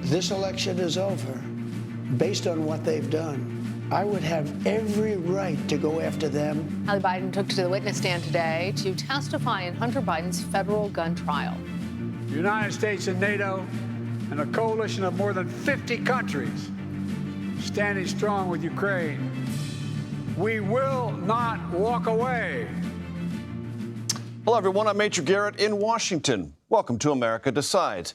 this election is over based on what they've done, I would have every right to go after them. Hallie Biden took to the witness stand today to testify in Hunter Biden's federal gun trial. The United States and NATO and a coalition of more than 50 countries standing strong with Ukraine. We will not walk away. Hello, everyone. I'm Major Garrett in Washington. Welcome to America Decides.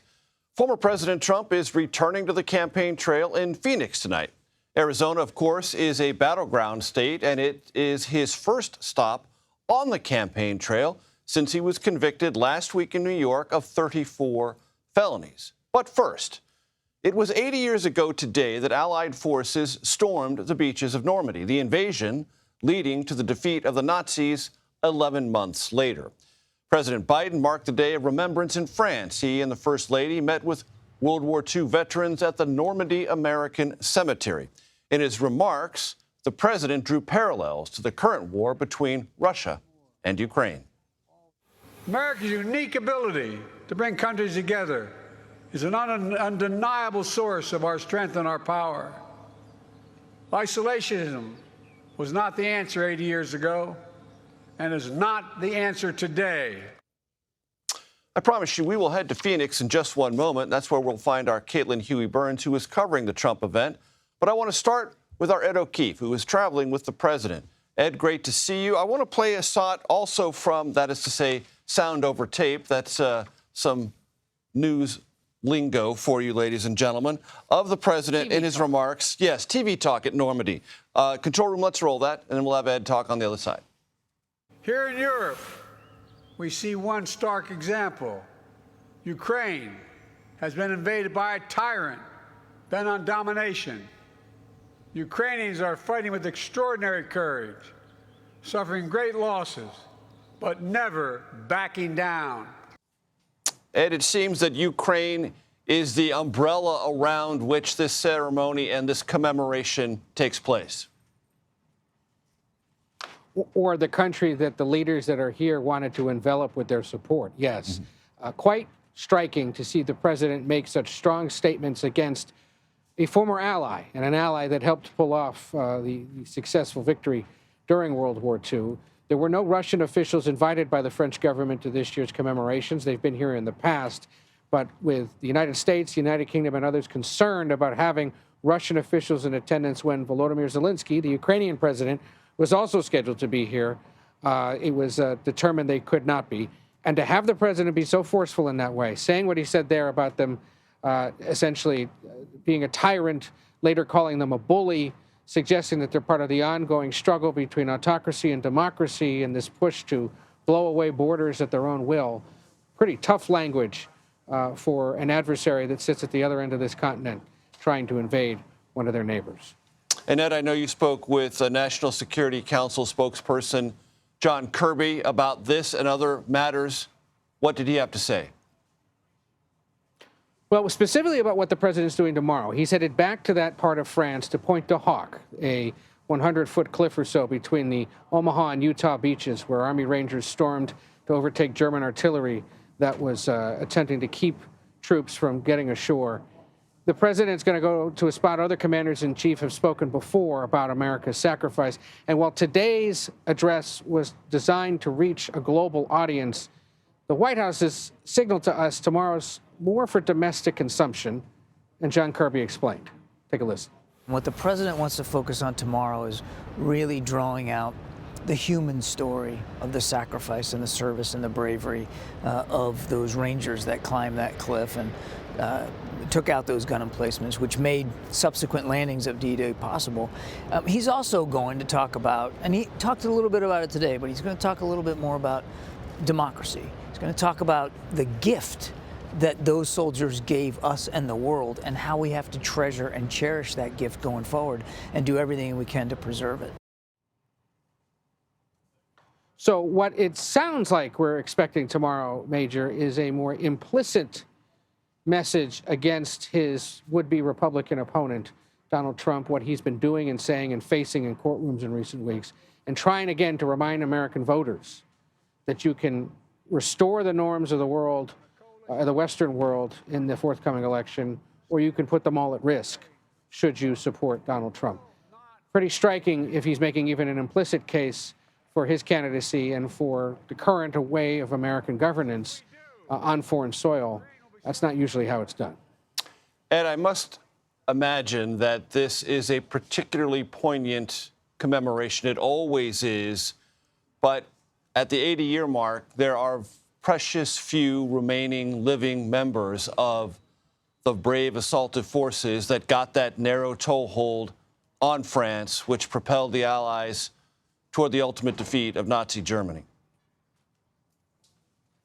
Former President Trump is returning to the campaign trail in Phoenix tonight. Arizona, of course, is a battleground state, and it is his first stop on the campaign trail since he was convicted last week in New York of 34 felonies. But first, it was 80 years ago today that Allied forces stormed the beaches of Normandy, the invasion leading to the defeat of the Nazis 11 months later. President Biden marked the day of remembrance in France. He and the First Lady met with World War II veterans at the Normandy American Cemetery. In his remarks, the president drew parallels to the current war between Russia and Ukraine. America's unique ability to bring countries together is an undeniable source of our strength and our power. Isolationism was not the answer 80 years ago, and is not the answer today. I promise you we will head to Phoenix in just one moment. That's where we'll find our Caitlin Huey-Burns, who is covering the Trump event. But I want to start with our Ed O'Keefe, who is traveling with the president. Ed, great to see you. I want to play a shot also from, that is to say, sound over tape. That's some news lingo for you, ladies and gentlemen, of the president in his remarks. Yes, TV talk at Normandy. Control room, let's roll that, and then we'll have Ed talk on the other side. Here in Europe, we see one stark example. Ukraine has been invaded by a tyrant bent on domination. Ukrainians are fighting with extraordinary courage, suffering great losses, but never backing down. Ed, it seems that Ukraine is the umbrella around which this ceremony and this commemoration takes place. Or the country that the leaders that are here wanted to envelop with their support, yes. Quite striking to see the president make such strong statements against a former ally, and an ally that helped pull off the successful victory during World War II. There were no Russian officials invited by the French government to this year's commemorations. They've been here in the past, but with the United States, the United Kingdom, and others concerned about having Russian officials in attendance when Volodymyr Zelensky, the Ukrainian president, was also scheduled to be here. It was determined they could not be. And to have the president be so forceful in that way, saying what he said there about them essentially being a tyrant, later calling them a bully, suggesting that they're part of the ongoing struggle between autocracy and democracy and this push to blow away borders at their own will. Pretty tough language for an adversary that sits at the other end of this continent trying to invade one of their neighbors. And Ed, I know you spoke with National Security Council spokesperson John Kirby about this and other matters. What did he have to say? Well, specifically about what the president's doing tomorrow. He's headed back to that part of France to Pointe du Hoc, a 100-foot cliff or so between the Omaha and Utah beaches, where Army Rangers stormed to overtake German artillery that was attempting to keep troops from getting ashore. The president's going to go to a spot other commanders-in-chief have spoken before about America's sacrifice. And while today's address was designed to reach a global audience, the White House has signaled to us tomorrow's more for domestic consumption, and John Kirby explained. Take a listen. What the president wants to focus on tomorrow is really drawing out the human story of the sacrifice and the service and the bravery of those Rangers that climbed that cliff and took out those gun emplacements, which made subsequent landings of D-Day possible. He's also going to talk about, and he talked a little bit about it today, but he's going to talk a little bit more about democracy. He's going to talk about the gift that those soldiers gave us and the world, and how we have to treasure and cherish that gift going forward and do everything we can to preserve it. So what it sounds like we're expecting tomorrow, Major, is a more implicit message against his would-be Republican opponent, Donald Trump, what he's been doing and saying and facing in courtrooms in recent weeks, and trying again to remind American voters that you can restore the norms of the world, the Western world, in the forthcoming election, or you can put them all at risk should you support Donald Trump. Pretty striking if he's making even an implicit case for his candidacy and for the current way of American governance on foreign soil. That's not usually how it's done. Ed, I must imagine that this is a particularly poignant commemoration. It always is. But at the 80-year mark, there are precious few remaining living members of the brave assaultive forces that got that narrow toehold on France, which propelled the Allies toward the ultimate defeat of Nazi Germany.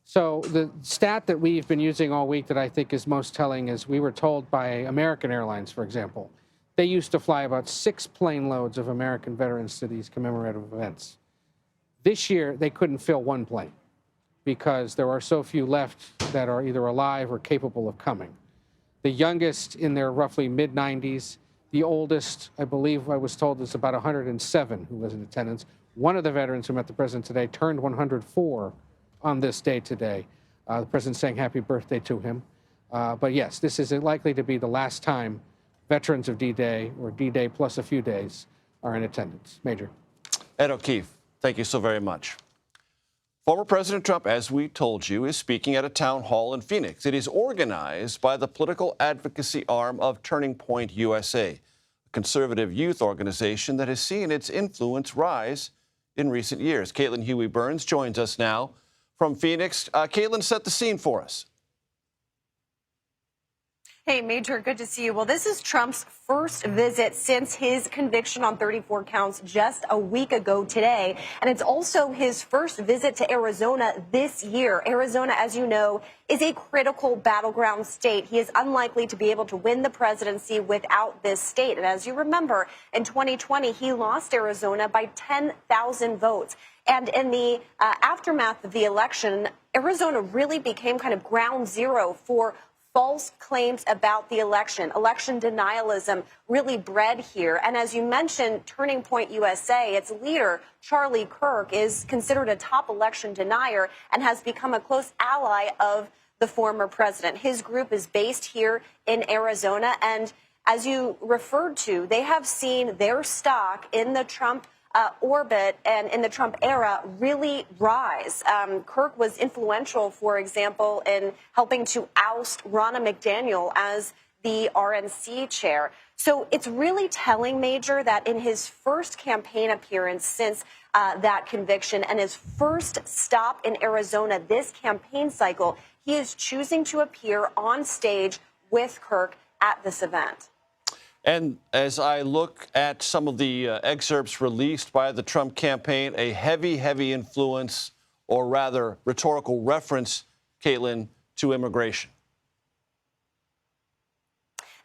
So the stat that we've been using all week that I think is most telling is we were told by American Airlines, for example, they used to fly about 6 plane loads of American veterans to these commemorative events. This year, they couldn't fill 1 plane because there are so few left that are either alive or capable of coming. The youngest in their roughly mid-90s, the oldest, I believe I was told, is about 107 who was in attendance. One of the veterans who met the president today turned 104 on this day today. The president saying happy birthday to him. But yes, this is likely to be the last time veterans of D-Day or D-Day plus a few days are in attendance. Major. Ed O'Keefe, thank you so very much. Former President Trump, as we told you, is speaking at a town hall in Phoenix. It is organized by the political advocacy arm of Turning Point USA, a conservative youth organization that has seen its influence rise in recent years. Caitlin Huey-Burns joins us now from Phoenix. Caitlin, set the scene for us. Hey, Major, good to see you. Well, this is Trump's first visit since his conviction on 34 counts just a week ago today. And it's also his first visit to Arizona this year. Arizona, as you know, is a critical battleground state. He is unlikely to be able to win the presidency without this state. And as you remember, in 2020, he lost Arizona by 10,000 votes. And in the aftermath of the election, Arizona really became kind of ground zero for false claims about the election. Election denialism really bred here. And as you mentioned, Turning Point USA, its leader, Charlie Kirk, is considered a top election denier and has become a close ally of the former president. His group is based here in Arizona. And as you referred to, they have seen their stock in the Trump orbit and in the Trump era really rise. Kirk was influential, for example, in helping to oust Ronna McDaniel as the RNC chair. So it's really telling, Major, that in his first campaign appearance since that conviction and his first stop in Arizona this campaign cycle, he is choosing to appear on stage with Kirk at this event. And as I look at some of the excerpts released by the Trump campaign, a heavy, heavy influence, or rather rhetorical reference, Caitlin, to immigration.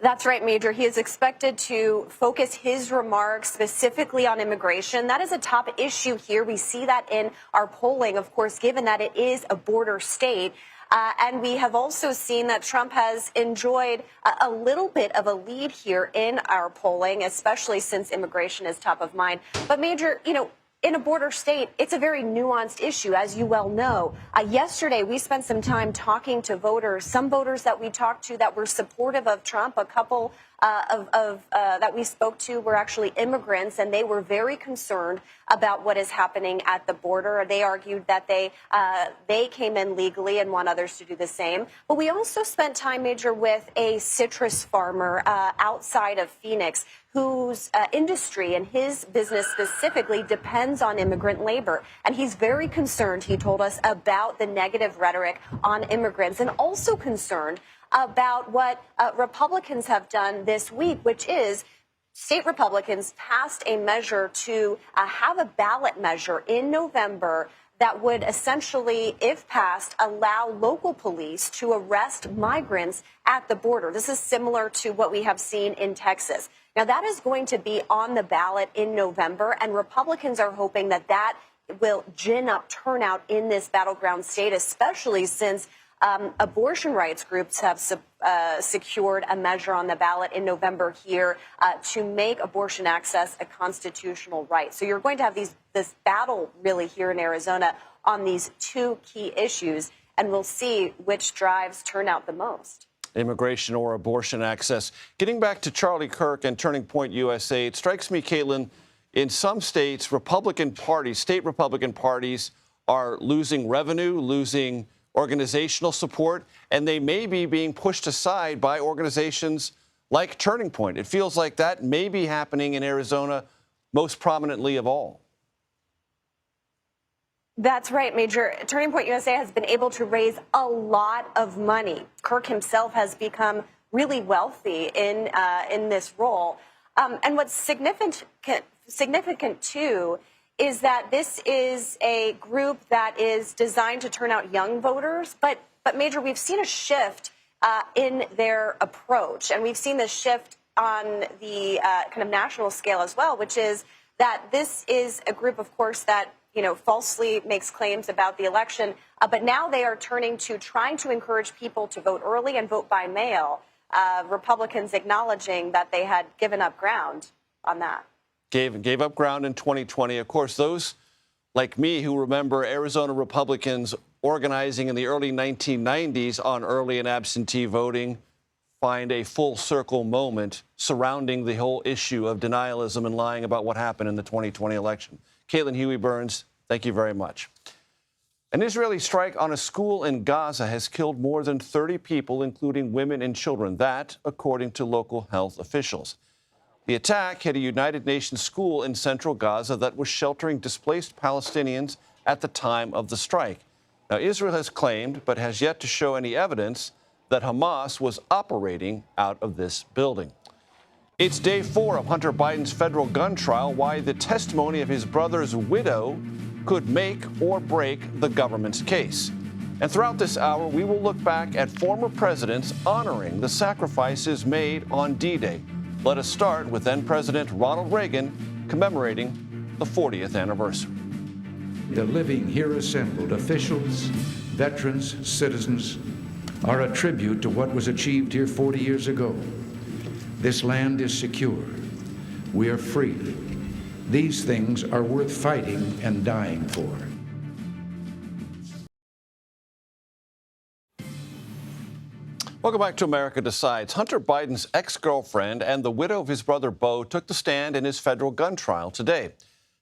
That's right, Major. He is expected to focus his remarks specifically on immigration. That is a top issue here. We see that in our polling, of course, given that it is a border state. And we have also seen that Trump has enjoyed a little bit of a lead here in our polling, especially since immigration is top of mind. But Major, you know, in a border state, it's a very nuanced issue, as you well know. Yesterday, we spent some time talking to voters, some voters that we talked to that were supportive of Trump. A couple that we spoke to were actually immigrants, and they were very concerned about what is happening at the border. They argued that they came in legally and want others to do the same. But we also spent time, Major, with a citrus farmer outside of Phoenix whose industry and his business specifically depends on immigrant labor. And he's very concerned, he told us, about the negative rhetoric on immigrants, and also concerned about what Republicans have done this week, which is state Republicans passed a measure to have a ballot measure in November that would essentially, if passed, allow local police to arrest migrants at the border. This is similar to what we have seen in Texas. Now, that is going to be on the ballot in November, and Republicans are hoping that that will gin up turnout in this battleground state, especially since abortion rights groups have secured a measure on the ballot in November here to make abortion access a constitutional right. So you're going to have this battle really here in Arizona on these two key issues, and we'll see which drives turn out the most. immigration or abortion access. Getting back to Charlie Kirk and Turning Point USA, it strikes me, Caitlin, in some states, state Republican parties are losing revenue, losing organizational support, and they may be being pushed aside by organizations like Turning Point. It feels like that may be happening in Arizona most prominently of all. That's right, Major. Turning Point USA has been able to raise a lot of money. Kirk himself has become really wealthy in this role. And what's significant too is that this is a group that is designed to turn out young voters. But Major, we've seen a shift in their approach, and we've seen this shift on the kind of national scale as well, which is that this is a group, of course, that falsely makes claims about the election, but now they are turning to trying to encourage people to vote early and vote by mail. Republicans acknowledging that they had given up ground on that. Gave up ground in 2020. Of course, those like me who remember Arizona Republicans organizing in the early 1990s on early and absentee voting find a full circle moment surrounding the whole issue of denialism and lying about what happened in the 2020 election. Caitlin Huey-Burns, thank you very much. An Israeli strike on a school in Gaza has killed more than 30 people, including women and children. That, according to local health officials. The attack hit a United Nations school in central Gaza that was sheltering displaced Palestinians at the time of the strike. Now, Israel has claimed, but has yet to show any evidence, that Hamas was operating out of this building. It's day 4 of Hunter Biden's federal gun trial, why the testimony of his brother's widow could make or break the government's case. And throughout this hour, we will look back at former presidents honoring the sacrifices made on D-Day. Let us start with then-President Ronald Reagan commemorating the 40th anniversary. The living here assembled, officials, veterans, citizens, are a tribute to what was achieved here 40 years ago. This land is secure. We are free. These things are worth fighting and dying for. Welcome back to America Decides. Hunter Biden's ex-girlfriend and the widow of his brother Beau took the stand in his federal gun trial today.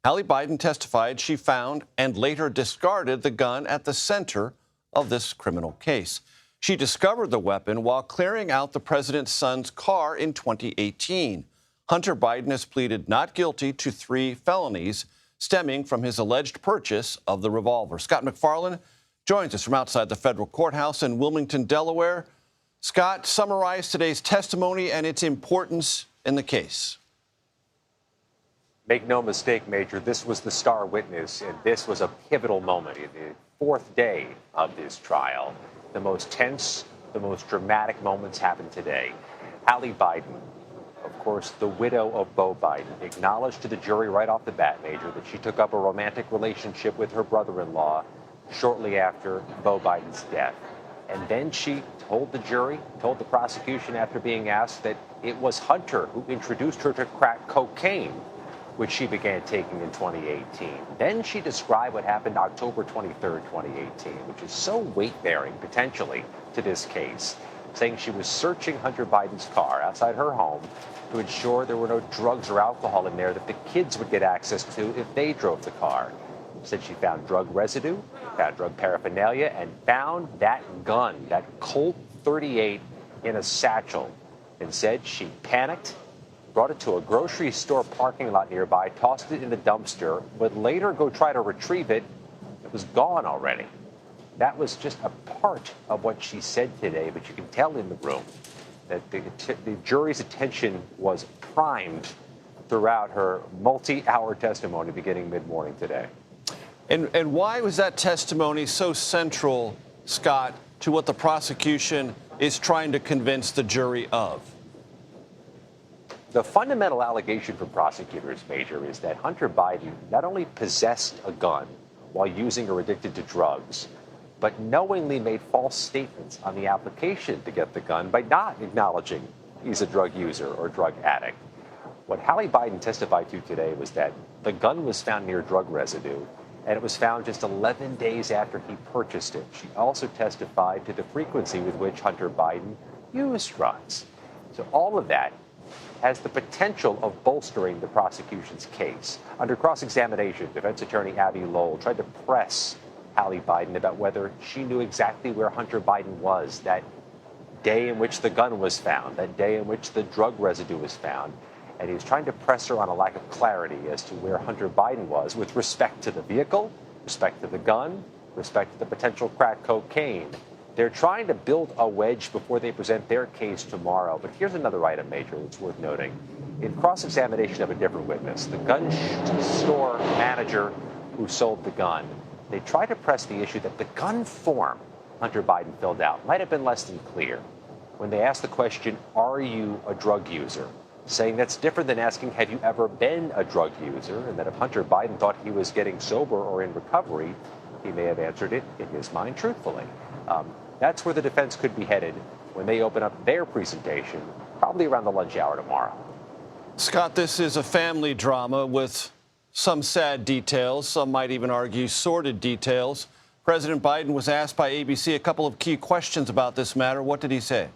Hallie Biden testified she found and later discarded the gun at the center of this criminal case. She discovered the weapon while clearing out the president's son's car in 2018. Hunter Biden has pleaded not guilty to 3 felonies stemming from his alleged purchase of the revolver. Scott McFarland joins us from outside the federal courthouse in Wilmington, Delaware. Scott, summarize today's testimony and its importance in the case. Make no mistake, Major, this was the star witness, and this was a pivotal moment in the 4th day of this trial. The most tense, the most dramatic moments happened today. Hallie Biden, of course, the widow of Beau Biden, acknowledged to the jury right off the bat, Major, that she took up a romantic relationship with her brother-in-law shortly after Beau Biden's death. And then she told the jury, told the prosecution after being asked that it was Hunter who introduced her to crack cocaine, which she began taking in 2018. Then she described what happened October 23rd, 2018, which is so weight-bearing, potentially, to this case, saying she was searching Hunter Biden's car outside her home to ensure there were no drugs or alcohol in there that the kids would get access to if they drove the car. Said she found drug residue, found drug paraphernalia, and found that gun, that Colt 38, in a satchel, and said she panicked, brought it to a grocery store parking lot nearby, tossed it in the dumpster, would later go try to retrieve it. It was gone already. That was just a part of what she said today, but you can tell in the room that the jury's attention was primed throughout her multi-hour testimony beginning mid-morning today. And why was that testimony so central, Scott, to what the prosecution is trying to convince the jury of? The fundamental allegation from prosecutors, Major, is that Hunter Biden not only possessed a gun while using or addicted to drugs, but knowingly made false statements on the application to get the gun by not acknowledging he's a drug user or drug addict. What Hallie Biden testified to today was that the gun was found near drug residue, and it was found just 11 days after he purchased it. She also testified to the frequency with which Hunter Biden used drugs. So all of that has the potential of bolstering the prosecution's case. Under cross-examination, defense attorney Abby Lowell tried to press Hallie Biden about whether she knew exactly where Hunter Biden was that day in which the gun was found, that day in which the drug residue was found. And he was trying to press her on a lack of clarity as to where Hunter Biden was with respect to the vehicle, respect to the gun, respect to the potential crack cocaine. They're trying to build a wedge before they present their case tomorrow. But here's another item, Major, that's worth noting. In cross-examination of a different witness, the gun store manager who sold the gun, they tried to press the issue that the gun form Hunter Biden filled out might have been less than clear. When they asked the question, are you a drug user? Saying that's different than asking, have you ever been a drug user? And that if Hunter Biden thought he was getting sober or in recovery, he may have answered it in his mind truthfully. That's where the defense could be headed when they open up their presentation, probably around the lunch hour tomorrow. Scott, this is a family drama with some sad details. Some might even argue sordid details. President Biden was asked by ABC a couple of key questions about this matter. What did he say?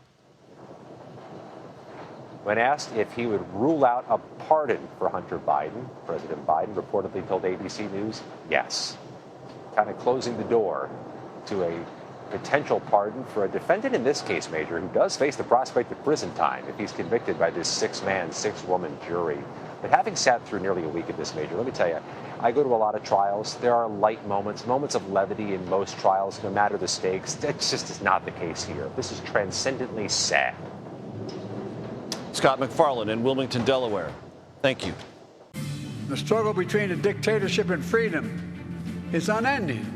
When asked if he would rule out a pardon for Hunter Biden, President Biden reportedly told ABC News, yes, kind of closing the door to a potential pardon for a defendant in this case, Major, who does face the prospect of prison time if he's convicted by this 6-man, 6-woman jury. But having sat through nearly a week of this, Major, let me tell you, I go to a lot of trials. There are light moments, moments of levity in most trials, no matter the stakes. That just is not the case here. This is transcendently sad. Scott McFarland in Wilmington, Delaware. Thank you. The struggle between a dictatorship and freedom is unending.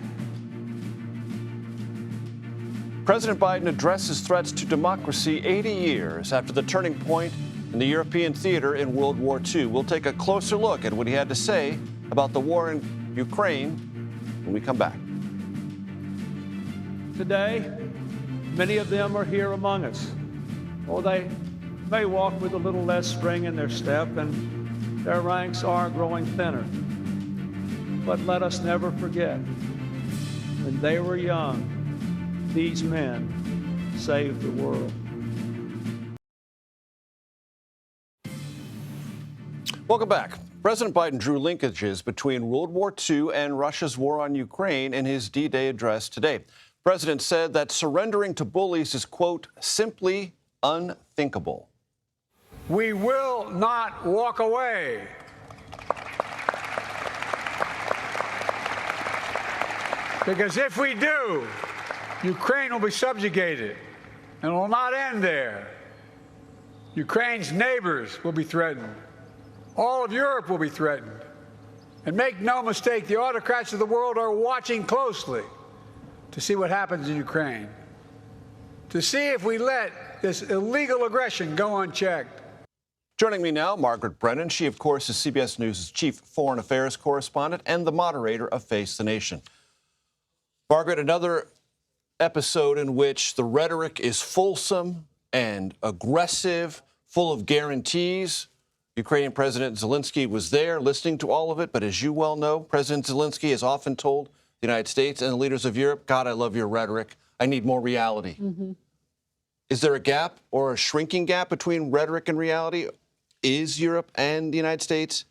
President Biden addresses threats to democracy 80 years after the turning point in the European theater in World War II. We'll take a closer look at what he had to say about the war in Ukraine when we come back. Today, many of them are here among us. Oh, they may walk with a little less spring in their step, and their ranks are growing thinner. But let us never forget, when they were young, these men saved the world. Welcome back. President Biden drew linkages between World War II and Russia's war on Ukraine in his D-Day address today. The president said that surrendering to bullies is, quote, simply unthinkable. We will not walk away. Because if we do, Ukraine will be subjugated, and it will not end there. Ukraine's neighbors will be threatened. All of Europe will be threatened. And make no mistake, the autocrats of the world are watching closely to see what happens in Ukraine, to see if we let this illegal aggression go unchecked. Joining me now, Margaret Brennan. She, of course, is CBS News' chief foreign affairs correspondent and the moderator of Face the Nation. Margaret, another episode in which the rhetoric is fulsome and aggressive, full of guarantees. Ukrainian President Zelensky was there listening to all of it, but as you well know, President Zelensky has often told the United States and the leaders of Europe, God, I love your rhetoric. I need more reality. Mm-hmm. Is there a gap or a shrinking gap between rhetoric and reality? Is Europe and the United States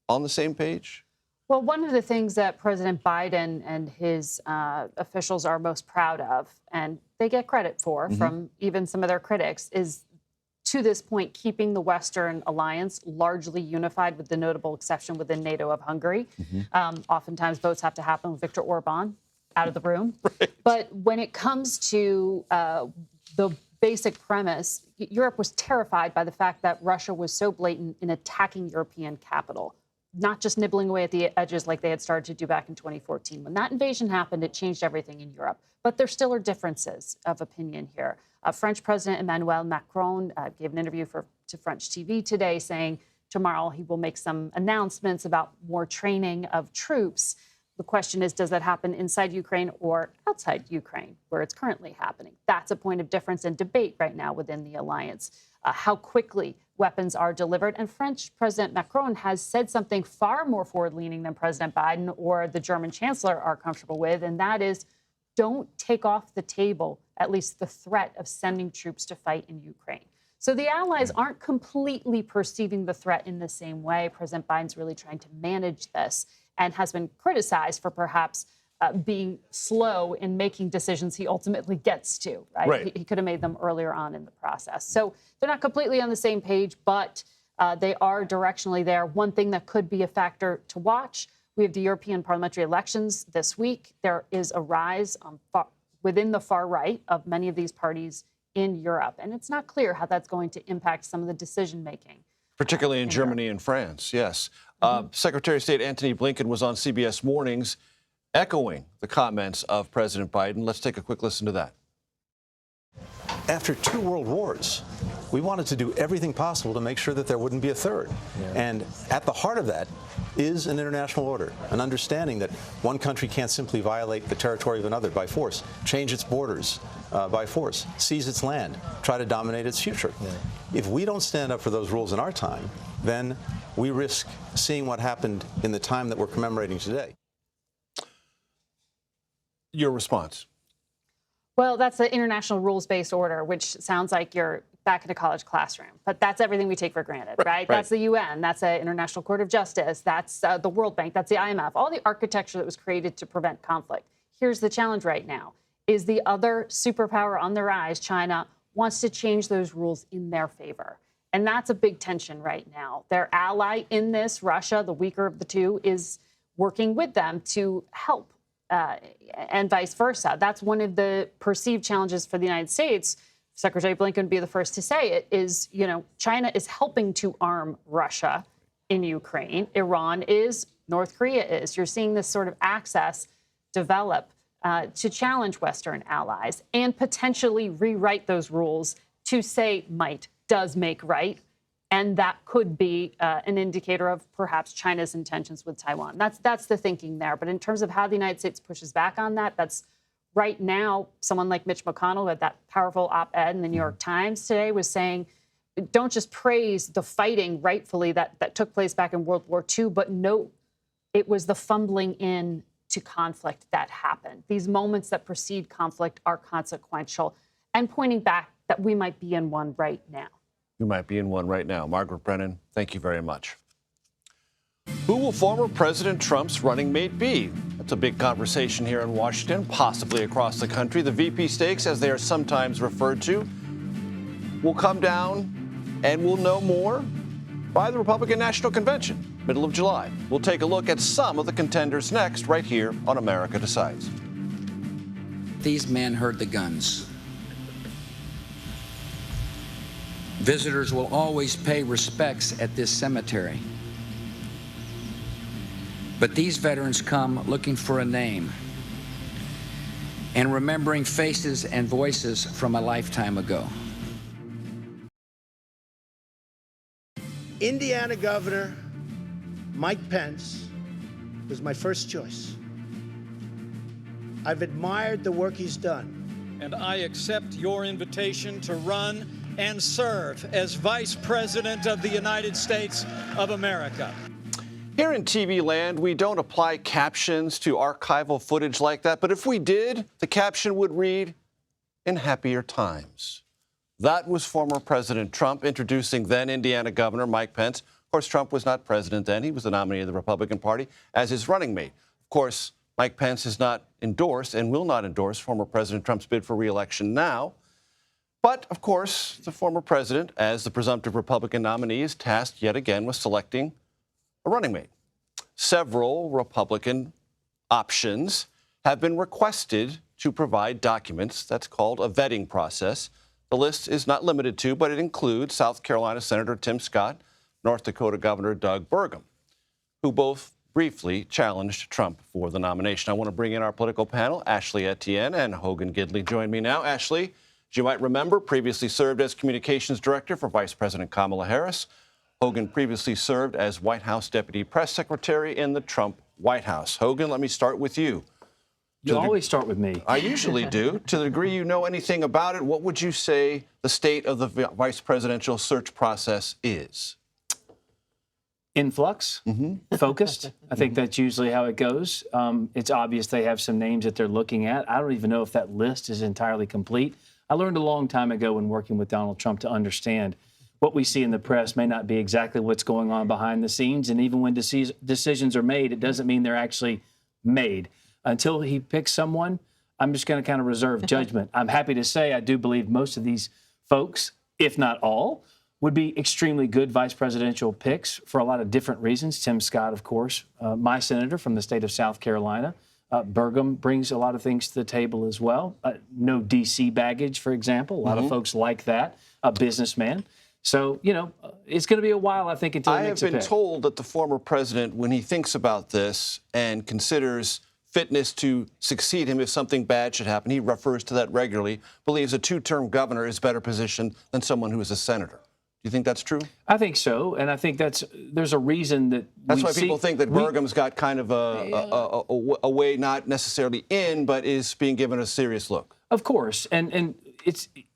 on the same page? Well, one of the things that President Biden and his officials are most proud of, and they get credit for from even some of their critics, is to this point keeping the Western alliance largely unified, with the notable exception within NATO of Hungary. Oftentimes votes have to happen with Viktor Orban out of the room. Right. But when it comes to the basic premise, Europe was terrified by the fact that Russia was so blatant in attacking European capital, not just nibbling away at the edges like they had started to do back in 2014. When that invasion happened, it changed everything in Europe. But there still are differences of opinion here. French President Emmanuel Macron gave an interview to French TV today saying tomorrow he will make some announcements about more training of troops. The question is, does that happen inside Ukraine or outside Ukraine, where it's currently happening? That's a point of difference and debate right now within the alliance. How quickly weapons are delivered. And French President Macron has said something far more forward-leaning than President Biden or the German Chancellor are comfortable with, and that is, don't take off the table at least the threat of sending troops to fight in Ukraine. So the allies aren't completely perceiving the threat in the same way. President Biden's really trying to manage this and has been criticized for perhaps being slow in making decisions he ultimately gets to, right? He could have made them earlier on in the process. So they're not completely on the same page, but they are directionally there. One thing that could be a factor to watch, we have the European parliamentary elections this week. There is a rise within the far right of many of these parties in Europe, and it's not clear how that's going to impact some of the decision-making. Particularly in Germany and France, yes. Secretary of State Antony Blinken was on CBS Mornings echoing the comments of President Biden. Let's take a quick listen to that. After 2 world wars, we wanted to do everything possible to make sure that there wouldn't be a third. And at the heart of that is an international order, an understanding that one country can't simply violate the territory of another by force, change its borders by force, seize its land, try to dominate its future. If we don't stand up for those rules in our time, then we risk seeing what happened in the time that we're commemorating today. Your response? Well, that's the international rules-based order, which sounds like you're back in a college classroom. But that's everything we take for granted, right? That's the UN. That's the International Court of Justice. That's the World Bank. That's the IMF. All the architecture that was created to prevent conflict. Here's the challenge right now. Is the other superpower on the rise, China, wants to change those rules in their favor. And that's a big tension right now. Their ally in this, Russia, the weaker of the two, is working with them to help. And vice versa. That's one of the perceived challenges for the United States. Secretary Blinken would be the first to say it is, China is helping to arm Russia in Ukraine. Iran is, North Korea is. You're seeing this sort of access develop to challenge Western allies and potentially rewrite those rules to say might does make right. And that could be an indicator of perhaps China's intentions with Taiwan. That's the thinking there. But in terms of how the United States pushes back on that, that's right now, someone like Mitch McConnell, with that powerful op-ed in the New York Times today, was saying, don't just praise the fighting rightfully that took place back in World War II, but note it was the fumbling in to conflict that happened. These moments that precede conflict are consequential and pointing back that we might be in one right now. You might be in one right now. Margaret Brennan, thank you very much. Who will former President Trump's running mate be? That's a big conversation here in Washington, possibly across the country. The VP stakes, as they are sometimes referred to, will come down and we'll know more by the Republican National Convention, middle of July. We'll take a look at some of the contenders next, right here on America Decides. These men heard the guns. Visitors will always pay respects at this cemetery. But these veterans come looking for a name and remembering faces and voices from a lifetime ago. Indiana Governor Mike Pence was my first choice. I've admired the work he's done. And I accept your invitation to run and serve as Vice President of the United States of America. Here in TV land, we don't apply captions to archival footage like that, but if we did, the caption would read, "In happier times." That was former President Trump introducing then Indiana Governor Mike Pence. Of course, Trump was not president then. He was the nominee of the Republican Party as his running mate. Of course, Mike Pence has not endorsed and will not endorse former President Trump's bid for re-election now. But, of course, the former president, as the presumptive Republican nominee, is tasked yet again with selecting a running mate. Several Republican options have been requested to provide documents. That's called a vetting process. The list is not limited to, but it includes South Carolina Senator Tim Scott, North Dakota Governor Doug Burgum, who both briefly challenged Trump for the nomination. I want to bring in our political panel. Ashley Etienne and Hogan Gidley join me now. Ashley, as you might remember, previously served as communications director for Vice President Kamala Harris. Hogan previously served as White House Deputy Press Secretary in the Trump White House. Hogan, let me start with you. You always start with me. I usually do. To the degree you know anything about it, what would you say the state of the vice presidential search process is? influx, focused. I think that's usually how it goes. It's obvious they have some names that they're looking at. I don't even know if that list is entirely complete. I learned a long time ago when working with Donald Trump to understand what we see in the press may not be exactly what's going on behind the scenes. And even when decisions are made, it doesn't mean they're actually made. Until he picks someone, I'm just going to kind of reserve judgment. I'm happy to say I do believe most of these folks, if not all, would be extremely good vice presidential picks for a lot of different reasons. Tim Scott, of course, my senator from the state of South Carolina. Burgum brings a lot of things to the table as well. No D.C. baggage, for example. A lot of folks like that. A businessman. So, you know, it's going to be a while, I think, until he makes a pick. I have been told that the former president, when he thinks about this and considers fitness to succeed him if something bad should happen, he refers to that regularly, believes a two-term governor is better positioned than someone who is a senator. Do you think that's true? I think so, and I think there's a reason that that's why people think that Burgum's got kind of a way not necessarily in, but is being given a serious look. Of course, and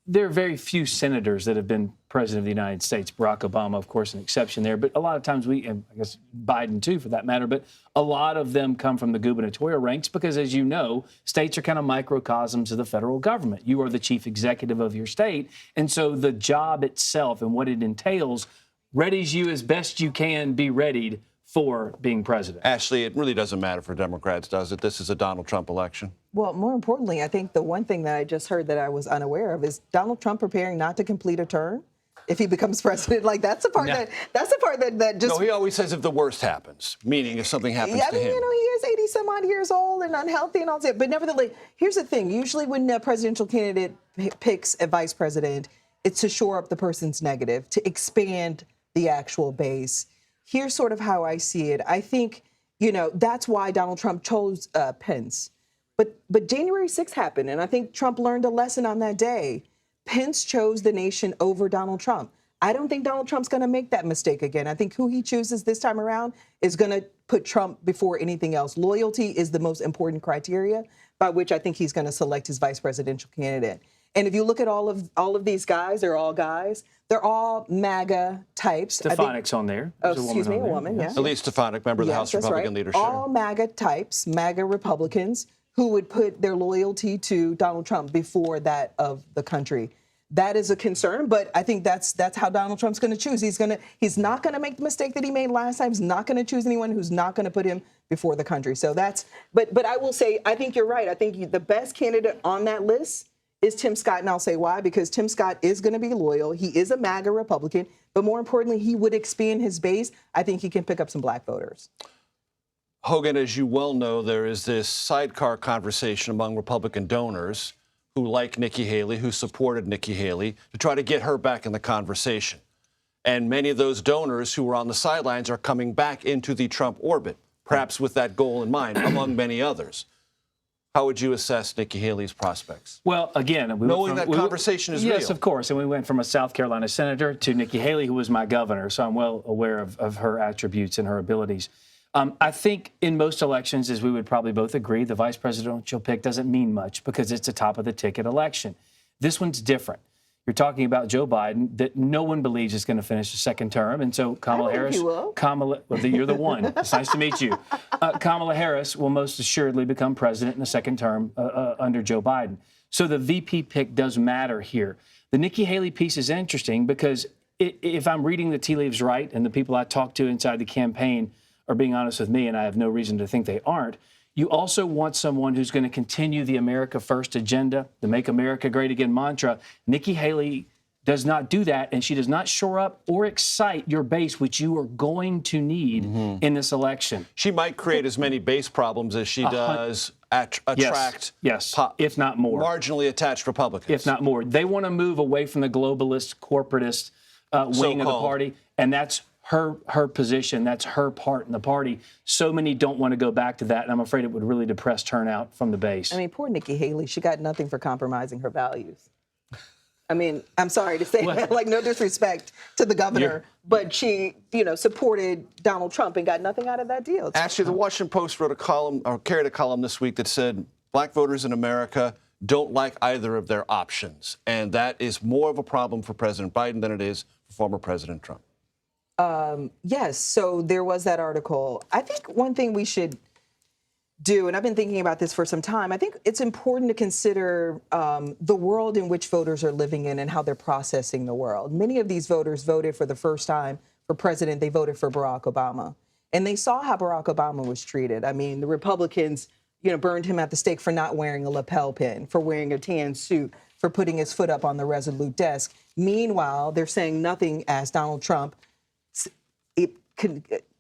there are very few senators that have been president of the United States. Barack Obama, of course, an exception there, but a lot of times and I guess Biden too, for that matter, but a lot of them come from the gubernatorial ranks because, as you know, states are kind of microcosms of the federal government. You are the chief executive of your state, and so the job itself and what it entails readies you as best you can be readied for being president. Ashley, it really doesn't matter for Democrats, does it? This is a Donald Trump election. Well, more importantly, I think the one thing that I just heard that I was unaware of is Donald Trump preparing not to complete a term if he becomes president. Like, that's the part that just... No, he always says if the worst happens, meaning if something happens to him. You know, he is 80-some-odd years old and unhealthy and all that. But nevertheless, here's the thing. Usually when a presidential candidate picks a vice president, it's to shore up the person's negative, to expand the actual base. Here's sort of how I see it. I think, you know, that's why Donald Trump chose Pence. But January 6th happened, and I think Trump learned a lesson on that day. Pence chose the nation over Donald Trump. I don't think Donald Trump's going to make that mistake again. I think who he chooses this time around is going to put Trump before anything else. Loyalty is the most important criteria by which I think he's going to select his vice presidential candidate. And if you look at all of these guys, they're all guys. They're all MAGA types. Stefanik's on there. Excuse me, a woman, yeah. Elise Stefanik, member of the House Republican leadership. All MAGA types, MAGA Republicans, who would put their loyalty to Donald Trump before that of the country. That is a concern, but I think that's how Donald Trump's going to choose. He's not going to make the mistake that he made last time. He's not going to choose anyone who's not going to put him before the country. So but I will say, I think you're right. I think the best candidate on that list is Tim Scott, and I'll say why. Because Tim Scott is going to be loyal. He is a MAGA Republican, but more importantly, he would expand his base. I think he can pick up some black voters. Hogan, as you well know, there is this sidecar conversation among Republican donors who like Nikki Haley, who supported Nikki Haley, to try to get her back in the conversation. And many of those donors who were on the sidelines are coming back into the Trump orbit, perhaps with that goal in mind, among many others. How would you assess Nikki Haley's prospects? Well, again, knowing that conversation is real. Yes, of course. And we went from a South Carolina senator to Nikki Haley, who was my governor. So I'm well aware of her attributes and her abilities. I think in most elections, as we would probably both agree, the vice presidential pick doesn't mean much because it's a top-of-the-ticket election. This one's different. You're talking about Joe Biden, that no one believes is going to finish the second term. And so Kamala Harris, well, you're the one. It's nice to meet you. Kamala Harris will most assuredly become president in the second term under Joe Biden. So the VP pick does matter here. The Nikki Haley piece is interesting because if I'm reading the tea leaves right, and the people I talked to inside the campaign are being honest with me, and I have no reason to think they aren't, you also want someone who's going to continue the America First agenda, the Make America Great Again mantra. Nikki Haley does not do that, and she does not shore up or excite your base, which you are going to need in this election. She might create as many base problems as she does attract, if not more, marginally attached Republicans. If not more. They want to move away from the globalist, corporatist wing of the party, and that's her position. That's her part in the party. So many don't want to go back to that, and I'm afraid it would really depress turnout from the base. I mean, poor Nikki Haley, she got nothing for compromising her values. I mean, I'm sorry to say that, like, no disrespect to the governor, but she, supported Donald Trump and got nothing out of that deal. Actually, the Washington Post wrote a column, or carried a column this week that said black voters in America don't like either of their options, and that is more of a problem for President Biden than it is for former President Trump. Yes, so there was that article. I think one thing we should do, and I've been thinking about this for some time, I think it's important to consider the world in which voters are living in and how they're processing the world. Many of these voters voted for the first time for president. They voted for Barack Obama. And they saw how Barack Obama was treated. I mean, the Republicans, burned him at the stake for not wearing a lapel pin, for wearing a tan suit, for putting his foot up on the Resolute desk. Meanwhile, they're saying nothing as Donald Trump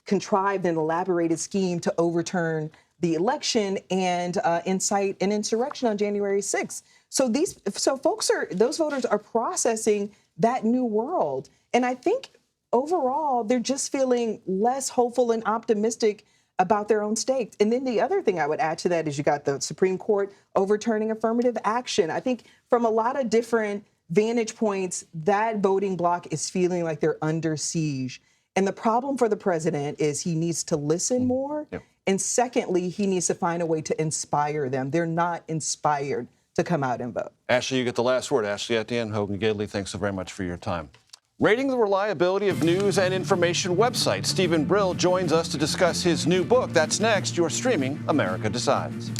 contrived an elaborated scheme to overturn the election and incite an insurrection on January 6th. So those voters are processing that new world. And I think overall, they're just feeling less hopeful and optimistic about their own state. And then the other thing I would add to that is you got the Supreme Court overturning affirmative action. I think from a lot of different vantage points, that voting bloc is feeling like they're under siege. And the problem for the president is he needs to listen more. Yep. And secondly, he needs to find a way to inspire them. They're not inspired to come out and vote. Ashley, you get the last word. Ashley Etienne, Hogan Gidley, thanks so very much for your time. Rating the reliability of news and information websites. Stephen Brill joins us to discuss his new book. That's next. You're streaming America Decides.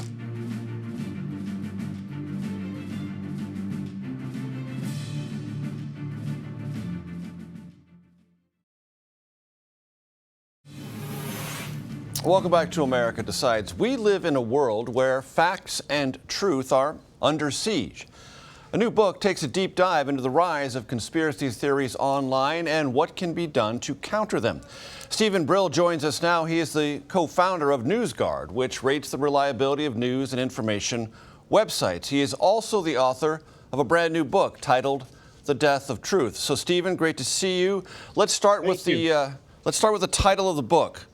Welcome back to America Decides. We live in a world where facts and truth are under siege. A new book takes a deep dive into the rise of conspiracy theories online and what can be done to counter them. Stephen Brill joins us now. He is the co-founder of NewsGuard, which rates the reliability of news and information websites. He is also the author of a brand new book titled The Death of Truth. So, Stephen, great to see you. Let's start with the title of the book.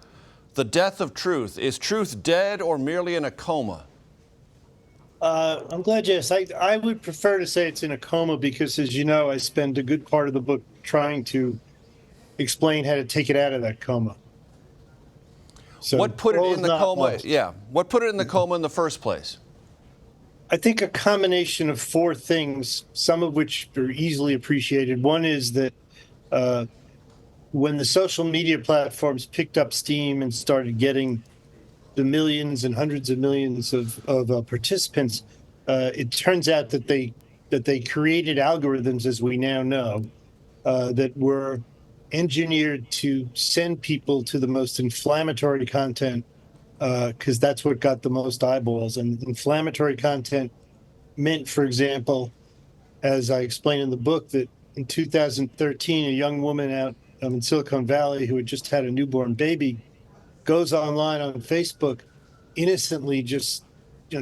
The Death of Truth. Is truth dead or merely in a coma? I'm glad you asked. I would prefer to say it's in a coma because, as you know, I spend a good part of the book trying to explain how to take it out of that coma. So what put it in the coma? Yeah. What put it in the coma in the first place? I think a combination of four things, some of which are easily appreciated. One is that when the social media platforms picked up steam and started getting the millions and hundreds of millions of participants, it turns out that they created algorithms, as we now know, that were engineered to send people to the most inflammatory content, because that's what got the most eyeballs. And inflammatory content meant, for example, as I explained in the book, that in 2013, a young woman out in Silicon Valley who had just had a newborn baby goes online on Facebook, innocently just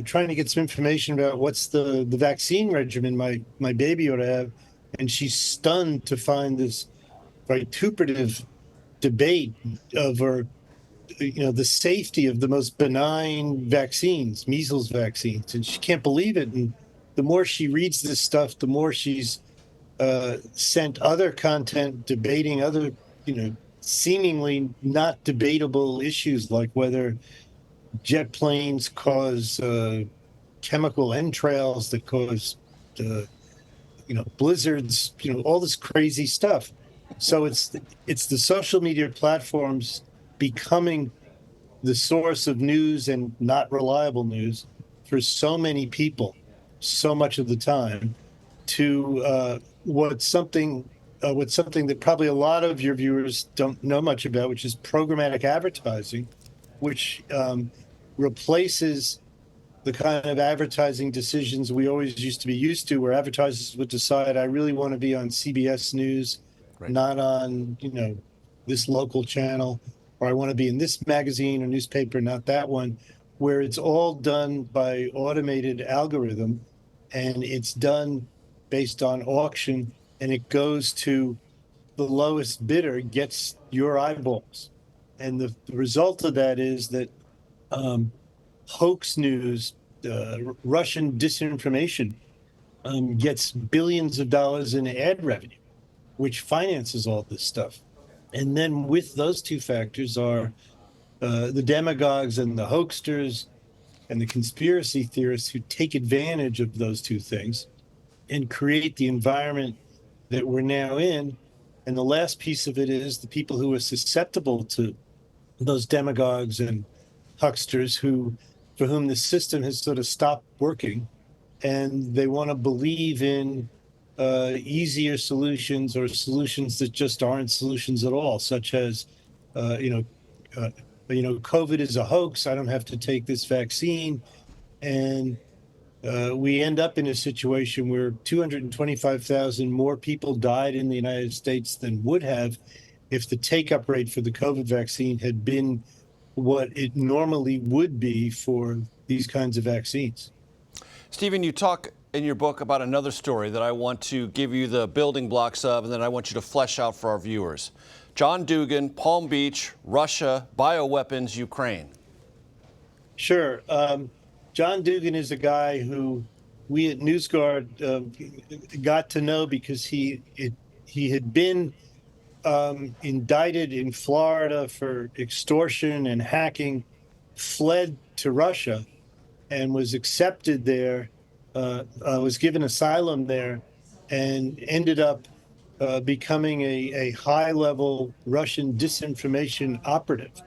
trying to get some information about what's the vaccine regimen my baby ought to have, and she's stunned to find this vituperative debate over the safety of the most benign vaccines, measles vaccines, and she can't believe it. And the more she reads this stuff, the more she's sent other content debating other, seemingly not debatable issues, like whether jet planes cause chemical entrails that cause, blizzards, all this crazy stuff. So it's the social media platforms becoming the source of news and not reliable news for so many people, so much of the time, to what's something that probably a lot of your viewers don't know much about, which is programmatic advertising, which replaces the kind of advertising decisions we always used to be used to, where advertisers would decide, I really want to be on CBS News, right, not on, this local channel, or I want to be in this magazine or newspaper, not that one, where it's all done by automated algorithm, and it's done based on auction, and it goes to the lowest bidder gets your eyeballs. And the result of that is that hoax news, Russian disinformation, gets billions of dollars in ad revenue, which finances all this stuff. And then with those two factors are the demagogues and the hoaxsters and the conspiracy theorists who take advantage of those two things and create the environment that we're now in. And the last piece of it is the people who are susceptible to those demagogues and hucksters for whom the system has sort of stopped working, and they want to believe in easier solutions or solutions that just aren't solutions at all, such as, COVID is a hoax. I don't have to take this vaccine. And we end up in a situation where 225,000 more people died in the United States than would have if the take-up rate for the COVID vaccine had been what it normally would be for these kinds of vaccines. Stephen, you talk in your book about another story that I want to give you the building blocks of, and then I want you to flesh out for our viewers. John Dugan, Palm Beach, Russia, bioweapons, Ukraine. Sure. John Dugan is a guy who we at NewsGuard got to know because he had been indicted in Florida for extortion and hacking, fled to Russia, and was accepted there, was given asylum there, and ended up becoming a high-level Russian disinformation operative.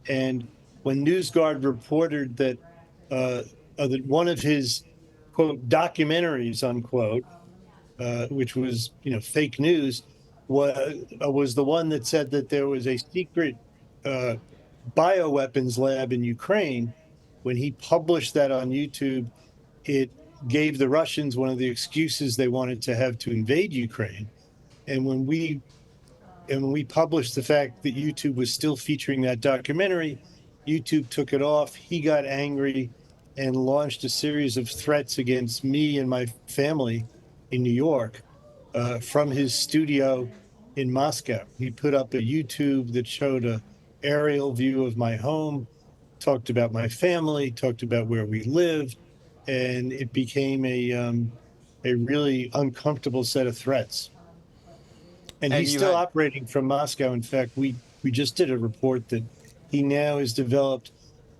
And when NewsGuard reported that one of his, quote, documentaries, unquote, which was, fake news, was the one that said that there was a secret bioweapons lab in Ukraine. When he published that on YouTube, it gave the Russians one of the excuses they wanted to have to invade Ukraine. And when we published the fact that YouTube was still featuring that documentary, YouTube took it off. He got angry and launched a series of threats against me and my family in New York from his studio in Moscow. He put up a YouTube that showed an aerial view of my home, talked about my family, talked about where we live, and it became a really uncomfortable set of threats. And he's still operating from Moscow. In fact, we just did a report that he now has developed,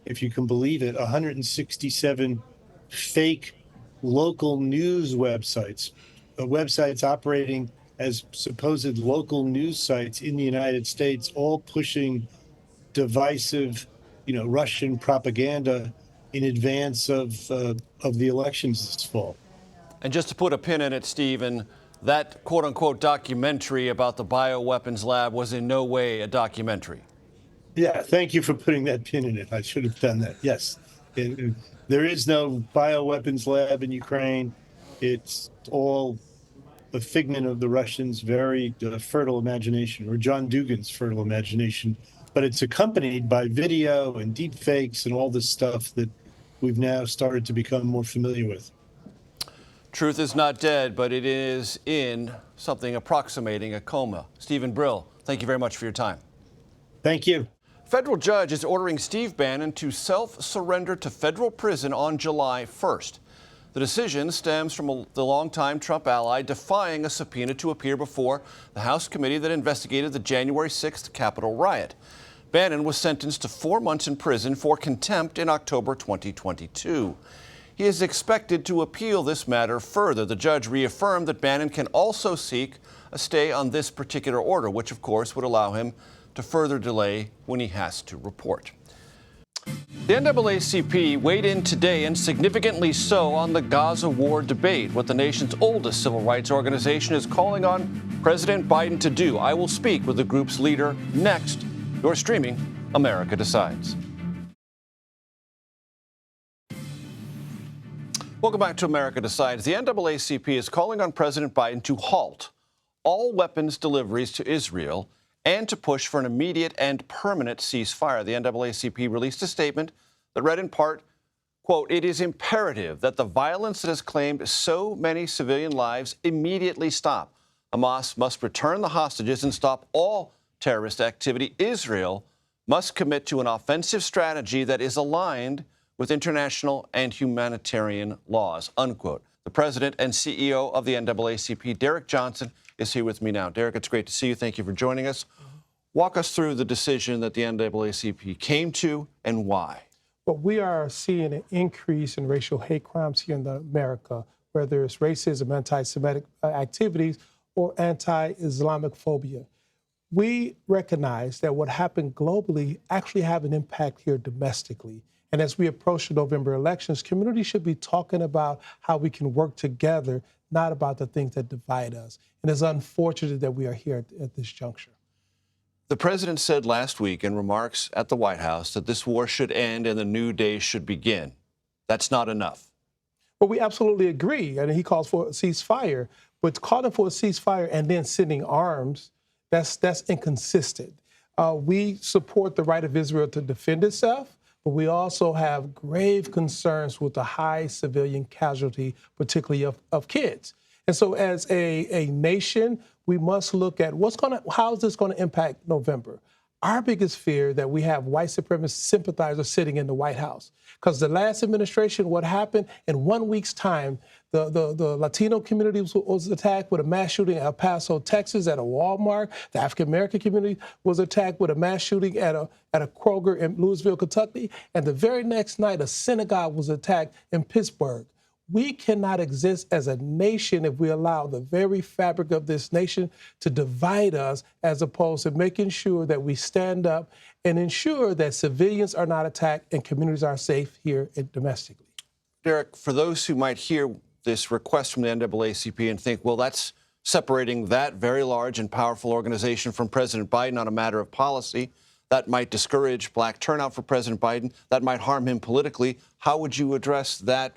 if you can believe it, 167 fake local news websites, websites operating as supposed local news sites in the United States, all pushing divisive, Russian propaganda in advance of the elections this fall. And just to put a pin in it, Stephen, that quote-unquote documentary about the bioweapons lab was in no way a documentary. Yeah, thank you for putting that pin in it. I should have done that. Yes. And there is no bioweapons lab in Ukraine. It's all a figment of the Russians' very fertile imagination, or John Dugan's fertile imagination. But it's accompanied by video and deep fakes and all this stuff that we've now started to become more familiar with. Truth is not dead, but it is in something approximating a coma. Stephen Brill, thank you very much for your time. Thank you. Federal judge is ordering Steve Bannon to self-surrender to federal prison on July 1st. The decision stems from the longtime Trump ally defying a subpoena to appear before the House committee that investigated the January 6th Capitol riot. Bannon was sentenced to 4 months in prison for contempt in October 2022. He is expected to appeal this matter further. The judge reaffirmed that Bannon can also seek a stay on this particular order, which of course would allow him to further delay when he has to report. The NAACP weighed in today, and significantly so, on the Gaza war debate, what the nation's oldest civil rights organization is calling on President Biden to do. I will speak with the group's leader next. You're streaming America Decides. Welcome back to America Decides. The NAACP is calling on President Biden to halt all weapons deliveries to Israel and to push for an immediate and permanent ceasefire. The NAACP released a statement that read in part, quote, "It is imperative that the violence that has claimed so many civilian lives immediately stop. Hamas must return the hostages and stop all terrorist activity. Israel must commit to an offensive strategy that is aligned with international and humanitarian laws," unquote. The president and CEO of the NAACP, Derek Johnson, is here with me now. Derek, it's great to see you. Thank you for joining us. Walk us through the decision that the NAACP came to and why. But we are seeing an increase in racial hate crimes here in America, whether it's racism, anti-Semitic activities, or anti-Islamic phobia. We recognize that what happened globally actually have an impact here domestically. And as we approach the November elections, communities should be talking about how we can work together, not about the things that divide us. And it's unfortunate that we are here at this juncture. The president said last week in remarks at the White House that this war should end and the new day should begin. That's not enough. Well, we absolutely agree. And he calls for a ceasefire. But calling for a ceasefire and then sending arms, that's inconsistent. We support the right of Israel to defend itself, but we also have grave concerns with the high civilian casualty, particularly of kids. And so as a nation, we must look at how is this going to impact November? Our biggest fear that we have white supremacist sympathizers sitting in the White House. Because the last administration, what happened in 1 week's time, the Latino community was attacked with a mass shooting in El Paso, Texas, at a Walmart. The African American community was attacked with a mass shooting at a Kroger in Louisville, Kentucky. And the very next night, a synagogue was attacked in Pittsburgh. We cannot exist as a nation if we allow the very fabric of this nation to divide us, as opposed to making sure that we stand up and ensure that civilians are not attacked and communities are safe here domestically. Derek, for those who might hear this request from the NAACP and think, well, that's separating that very large and powerful organization from President Biden on a matter of policy, that might discourage black turnout for President Biden, that might harm him politically. How would you address that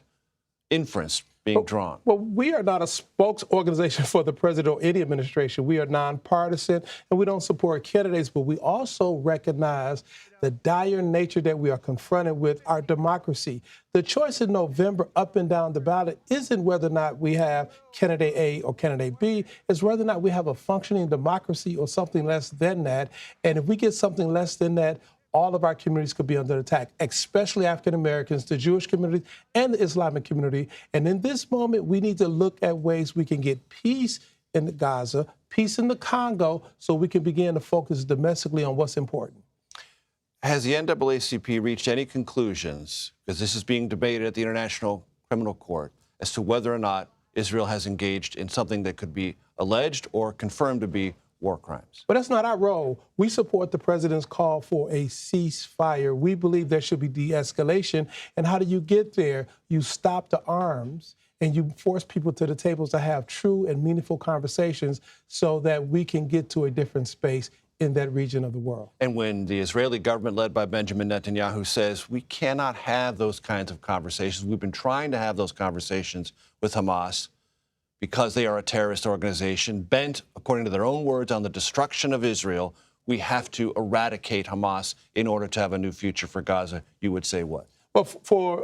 inference being drawn? Well, we are not a spokes organization for the president or any administration. We are nonpartisan, and we don't support candidates, but we also recognize the dire nature that we are confronted with our democracy. The choice in November up and down the ballot isn't whether or not we have candidate A or candidate B, it's whether or not we have a functioning democracy or something less than that. And if we get something less than that, all of our communities could be under attack, especially African Americans, the Jewish community, and the Islamic community. And in this moment, we need to look at ways we can get peace in Gaza, peace in the Congo, so we can begin to focus domestically on what's important. Has the NAACP reached any conclusions, because this is being debated at the International Criminal Court, as to whether or not Israel has engaged in something that could be alleged or confirmed to be war crimes? But that's not our role. We support the president's call for a ceasefire. We believe there should be de-escalation. And how do you get there? You stop the arms and you force people to the tables to have true and meaningful conversations so that we can get to a different space in that region of the world. And when the Israeli government led by Benjamin Netanyahu says we cannot have those kinds of conversations, we've been trying to have those conversations with Hamas because they are a terrorist organization bent, according to their own words, on the destruction of Israel, we have to eradicate Hamas in order to have a new future for Gaza. You would say what? Well, for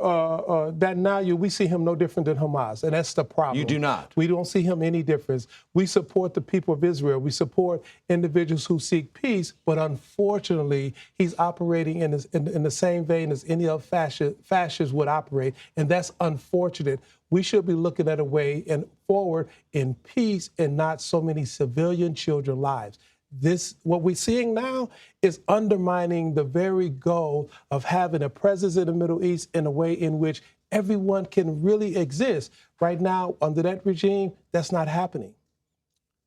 Netanyahu, we see him no different than Hamas, and that's the problem. You do not. We don't see him any difference. We support the people of Israel. We support individuals who seek peace, but unfortunately, he's operating in the same vein as any other fascists would operate, and that's unfortunate. We should be looking at a way and forward in peace and not so many civilian children lives. What we're seeing now is undermining the very goal of having a presence in the Middle East in a way in which everyone can really exist. Right now, under that regime, that's not happening.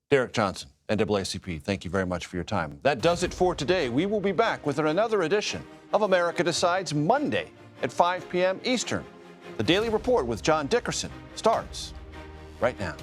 Derek Johnson, NAACP, thank you very much for your time. That does it for today. We will be back with another edition of America Decides Monday at 5 p.m. Eastern. The Daily Report with John Dickerson starts right now.